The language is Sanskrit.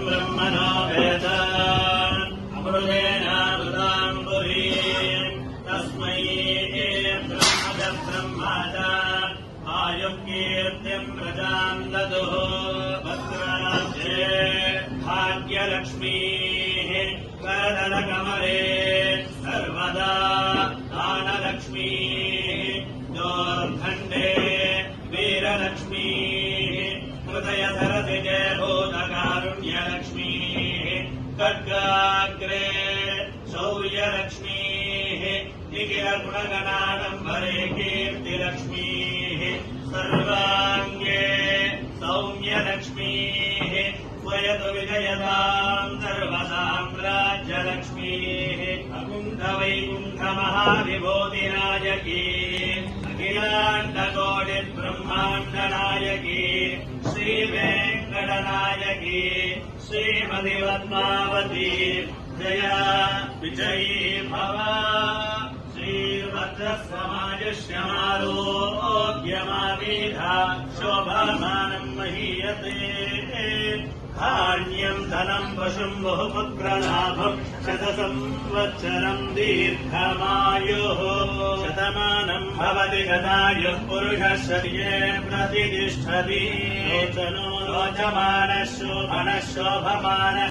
ब्रह्मणो वेद अमृतेनामृताम् पुरीम् तस्मै ब्रह्मज ब्रह्मज आयुकीर्तिम् प्रजाम् ददुः भद्राब्धे भाग्यलक्ष्मीः करदलकमले सर्वदा दानलक्ष्मीः दोर्दण्डे वीरलक्ष्मीः हृदय सरसिजे भूतकारुण्यलक्ष्मीः खड्गाग्रे शौर्यलक्ष्मीः निखिलगुणगणाडम्बरे कीर्तिलक्ष्मीः सर्वाङ्गे सौम्यलक्ष्मीः स्वयतु विजयताम् सर्वसाम्राज्यलक्ष्मीः अकुण्ठवैकुण्ठमहाविभूतिनायकी अखिलाण्डकोटिब्रह्माण्डनायकी श्रीवेङ्कटनायकी श्रीमति पद्मावती जया विजयी भव श्रीभद्रस्वमायुष्यमारोग्यमावेधा शोभमानम् महीयते धान्यम् धनम् पशुम् बहुपुत्रलाभम् शतसंवत्सरम् दीर्घमायुः शतमानम् भवति शतायुः पुरुषः शर्ये प्रतिष्ठति रोचनो रोचमानः शोभनः शोभमानः